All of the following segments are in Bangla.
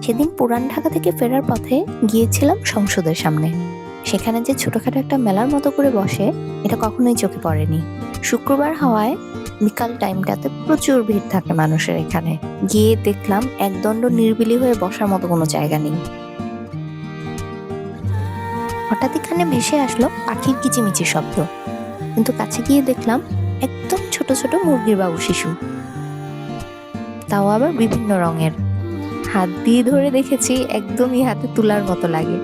সেদিন পুরান ঢাকা থেকে ফেরার পথে গিয়েছিলাম সংসদের সামনে। সেখানে যে ছোটখাটো একটা মেলার মতো করে বসে, এটা কখনোই চোখে পড়েনি। শুক্রবার হওয়ায় বিকাল টাইমটাতে প্রচুর ভিড় থাকে মানুষের এখানে। গিয়ে দেখলাম একদণ্ড নিরিবিলি হয়ে বসার মতো কোনো জায়গা নেই। হঠাৎ এখানে ভেসে আসলো পাখির কিচিমিচির শব্দ, কিন্তু কাছে গিয়ে দেখলাম একদম ছোট ছোট মুরগির বাবু শিশু, তাও আবার বিভিন্ন রঙের। হাত দিয়ে ধরে দেখেছি, একদমই হাতে তুলার মতো লাগে।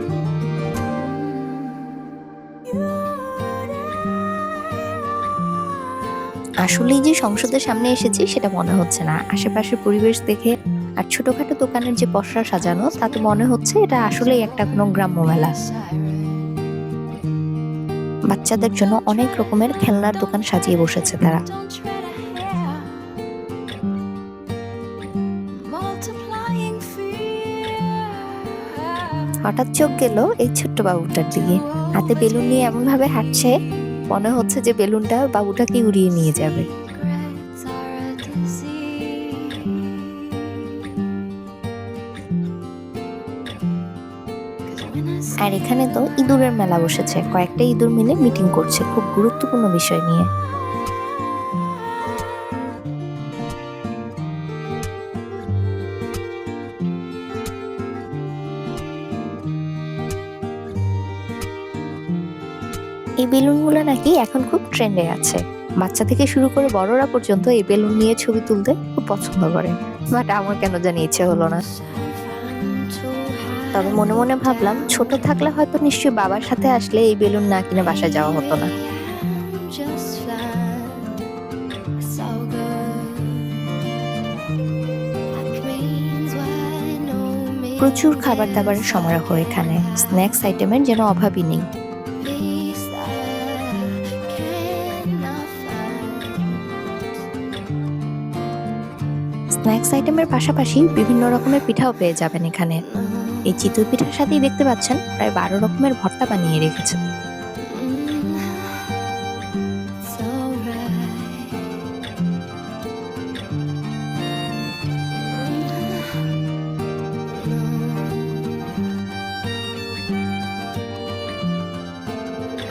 আসলেই যে সংসদের সামনে এসেছি সেটা মনে হচ্ছে না। আশেপাশের পরিবেশ দেখে আর ছোটখাটো দোকানের যে পসরা সাজানো, তাতে মনে হচ্ছে এটা আসলেই একটা কোনো গ্রাম্য মেলা। বাচ্চাদের জন্য অনেক রকমের খেলনার দোকান সাজিয়ে বসেছে তারা। হঠাৎ চোখ গেল এই ছোট্ট বাবুটার দিকে। হাতে বেলুন নিয়ে এমন ভাবে হাঁটছে, মনে হচ্ছে যে বেলুনটা বাবুটাকে উড়িয়ে নিয়ে যাবে। আর এখানে তো ইঁদুরের মেলা বসেছে, কয়েকটা ইঁদুর মিলে মিটিং করছে খুব গুরুত্বপূর্ণ বিষয় নিয়ে। এই বেলুনগুলো নাকি এখন খুব ট্রেন্ডে আছে। বাচ্চা থেকে শুরু করে বড়রা পর্যন্ত এই বেলুন নিয়ে ছবি তুলতে খুব পছন্দ করে। বাট আমার কেন জানি ইচ্ছে হলো না। তবে মনে মনে ভাবলাম, ছোট থাকলে হয়তো নিশ্চয়ই বাবার সাথে আসলে এই বেলুন না কিনে বাসায় যাওয়া হতো না। প্রচুর খাবার দাবারের সমারোহ এখানে, স্ন্যাক্স আইটেমের যেন অভাবই নেই। স্ন্যাক্স আইটেমের পাশাপাশি বিভিন্ন রকমের পিঠাও পেয়ে যাবেন এখানে। এই চিতই পিঠার সাথেই দেখতে পাচ্ছেন প্রায় 12 রকমের ভর্তা বানিয়ে রেখেছে।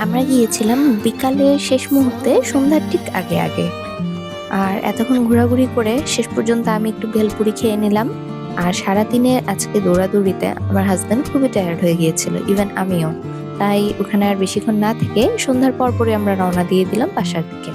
আমরা গিয়েছিলাম বিকালের শেষ মুহূর্তে, সন্ধ্যার ঠিক আগে আগে। আর এতক্ষণ ঘোরাঘুরি করে শেষ পর্যন্ত আমি একটু ভেলপুরি খেয়ে নিলাম। আর সারাদিনে আজকে দৌড়াদৌড়িতে আমার হাজবেন্ড খুবই টায়ার্ড হয়ে গিয়েছিল, ইভেন আমিও। তাই ওখানে আর বেশিক্ষণ না থেকে সন্ধ্যার পরপরই আমরা রওনা দিয়ে দিলাম বাসার দিকে।